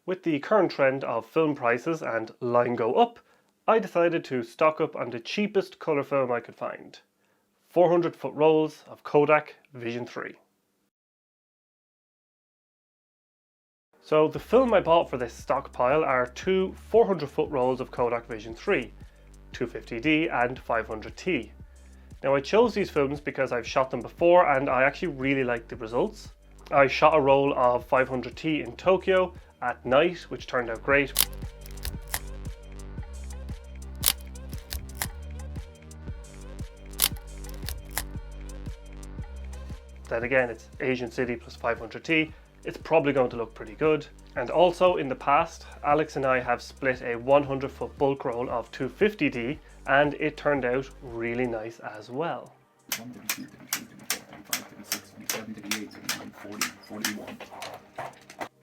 With the current trend of film prices and line go up, I decided to stock up on the cheapest colour film I could find. 400-foot rolls of Kodak Vision 3. So the film I bought for this stockpile are two 400-foot rolls of Kodak Vision 3, 250D and 500T. Now I chose these films because I've shot them before and I actually really like the results. I shot a roll of 500T in Tokyo at night, which turned out great. Then again, it's Asian City plus 500T. It's probably going to look pretty good. And also in the past, Alex and I have split a 100-foot bulk roll of 250D and it turned out really nice as well. 132, 33, 34, 35, 36, 37, 38, 39, 40, 41.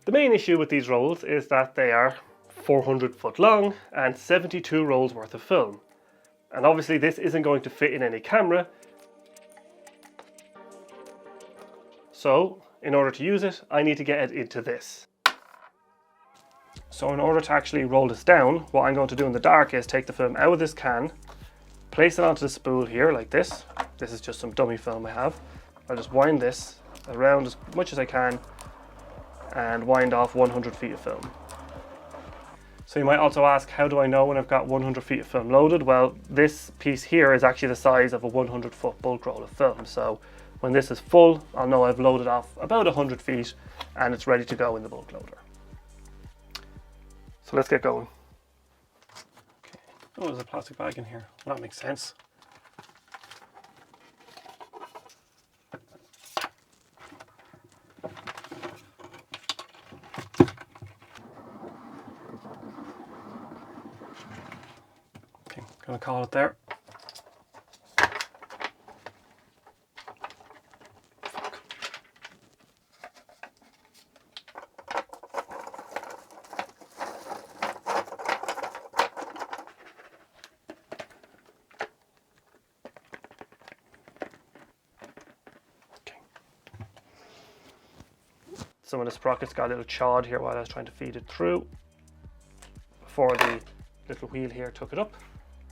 The main issue with these rolls is that they are 400 foot long and 72 rolls worth of film. And obviously this isn't going to fit in any camera. So in order to use it, I need to get it into this. So in order to actually roll this down, what I'm going to do in the dark is take the film out of this can, place it onto the spool here like this. This is just some dummy film I have. I'll just wind this around as much as I can and wind off 100 feet of film. So you might also ask, how do I know when I've got 100 feet of film loaded? Well, this piece here is actually the size of a 100-foot bulk roll of film. So when this is full, I'll know I've loaded off about 100 feet and it's ready to go in the bulk loader. So let's get going. Okay. Oh, there's a plastic bag in here. That makes sense. Okay, gonna call it there. Some of the sprockets got a little chawed here while I was trying to feed it through before the little wheel here took it up.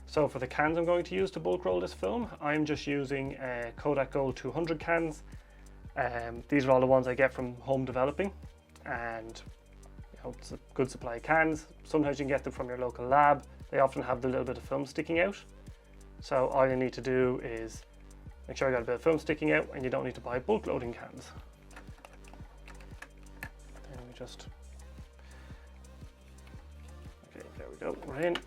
So for the cans I'm going to use to bulk roll this film, I'm just using Kodak Gold 200 cans. These are all the ones I get from Home Developing, and it's a good supply of cans. Sometimes you can get them from your local lab. They often have the little bit of film sticking out. So all you need to do is make sure you got a bit of film sticking out, and you don't need to buy bulk loading cans. Just okay, there we go. We're in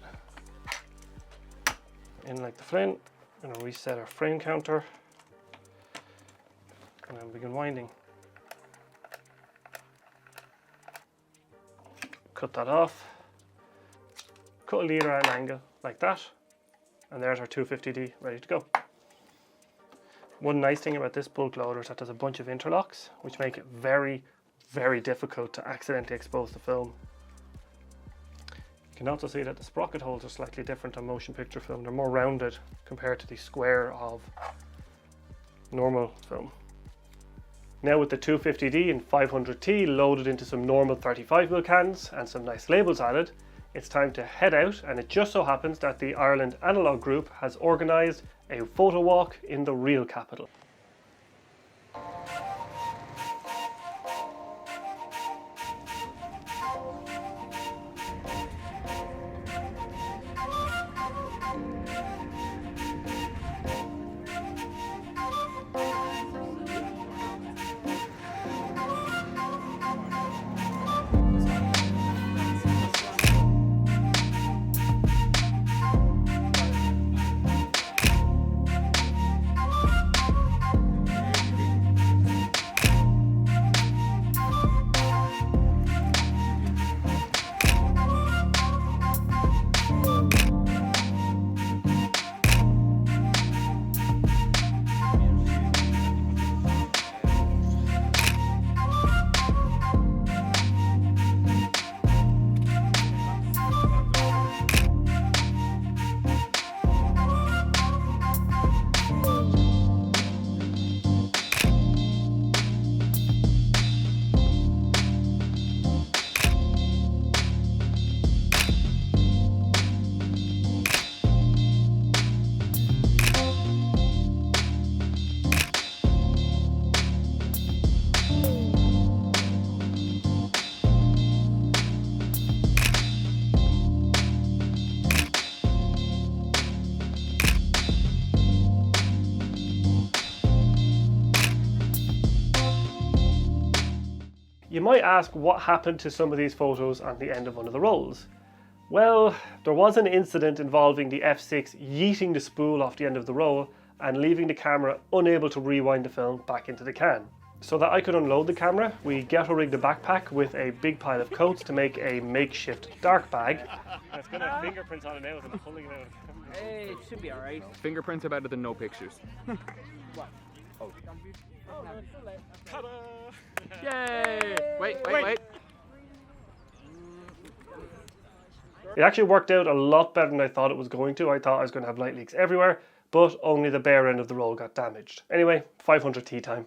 like the flint. I'm going to reset our frame counter and then begin winding. Cut that off. Cut a leader at an angle like that, and there's our 250D ready to go. One nice thing about this bulk loader is that there's a bunch of interlocks which make it very difficult to accidentally expose the film. You can also see that the sprocket holes are slightly different on motion picture film. They're more rounded compared to the square of normal film. Now with the 250D and 500T loaded into some normal 35mm cans and some nice labels added, it's time to head out, and it just so happens that the Ireland Analogue Group has organised a photo walk in the real capital. might ask what happened to some of these photos on the end of one of the rolls. Well, there was an incident involving the F6 yeeting the spool off the end of the roll and leaving the camera unable to rewind the film back into the can. So that I could unload the camera, we ghetto rigged the backpack with a big pile of coats to make a makeshift dark bag. And it's got a fingerprint on it now as I'm pulling it out of the camera. Hey, it should be alright. Fingerprints are better than no pictures. What? Oh. Ta-da! Yay! Wait. It actually worked out a lot better than I thought it was going to. I thought I was going to have light leaks everywhere, but only the bare end of the roll got damaged. Anyway, 500 tea time.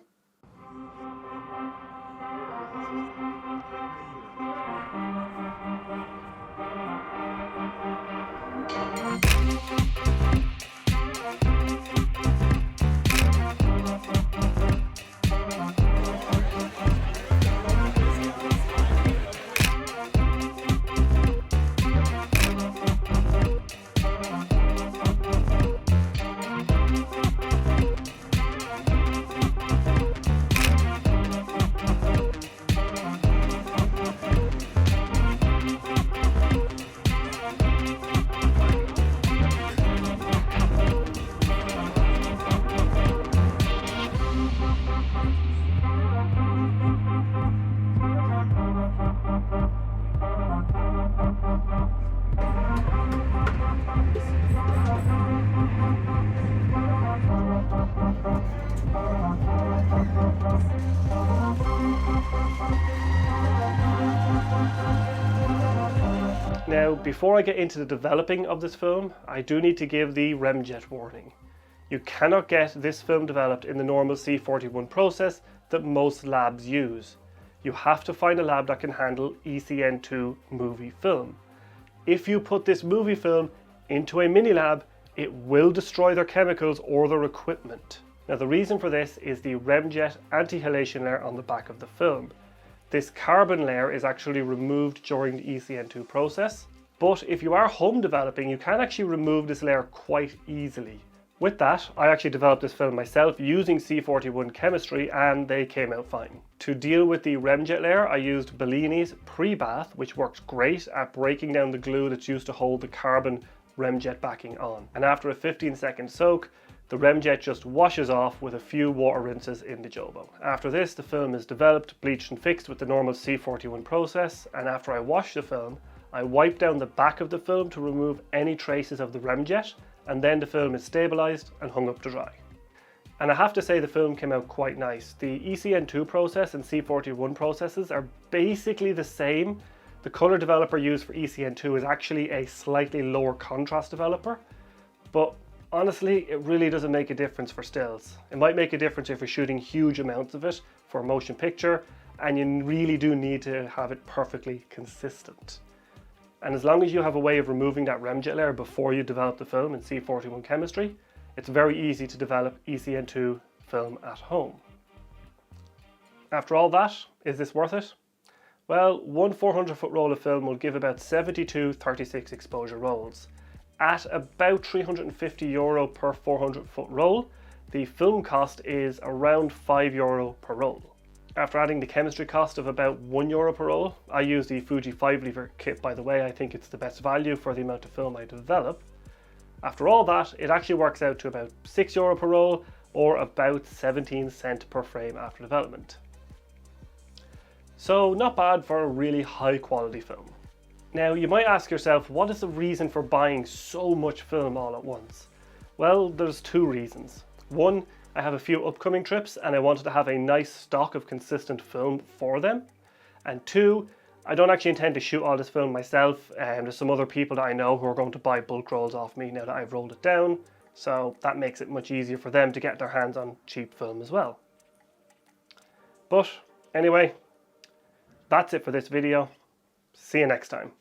Now, before I get into the developing of this film, I do need to give the remjet warning. You cannot get this film developed in the normal C41 process that most labs use. You have to find a lab that can handle ECN2 movie film. If you put this movie film into a mini lab, it will destroy their chemicals or their equipment. Now, the reason for this is the remjet anti-halation layer on the back of the film. This carbon layer is actually removed during the ECN2 process, but if you are home developing, you can actually remove this layer quite easily. With that, I actually developed this film myself using C41 chemistry and they came out fine. To deal with the remjet layer, I used Bellini's pre-bath, which works great at breaking down the glue that's used to hold the carbon remjet backing on. And after a 15-second soak, the remjet just washes off with a few water rinses in the Jobo. After this, the film is developed, bleached and fixed with the normal C41 process, and after I wash the film, I wipe down the back of the film to remove any traces of the remjet, and then the film is stabilized and hung up to dry. And I have to say the film came out quite nice. The ECN2 process and C41 processes are basically the same. The color developer used for ECN2 is actually a slightly lower contrast developer, but honestly, it really doesn't make a difference for stills. It might make a difference if you're shooting huge amounts of it for a motion picture, and you really do need to have it perfectly consistent. And as long as you have a way of removing that remjet layer before you develop the film in C41 chemistry, it's very easy to develop ECN2 film at home. After all that, is this worth it? Well, one 400-foot roll of film will give about 72 36 exposure rolls. At about €350 per 400-foot roll, the film cost is around €5 per roll. After adding the chemistry cost of about €1 per roll, I use the Fuji 5-lever kit, by the way. I think it's the best value for the amount of film I develop. After all that, it actually works out to about €6 per roll, or about 17 cents per frame after development. So not bad for a really high quality film. Now you might ask yourself, what is the reason for buying so much film all at once? Well, there's two reasons. One, I have a few upcoming trips and I wanted to have a nice stock of consistent film for them. And two, I don't actually intend to shoot all this film myself, and there's some other people that I know who are going to buy bulk rolls off me now that I've rolled it down, so that makes it much easier for them to get their hands on cheap film as well. But anyway, that's it for this video. See you next time.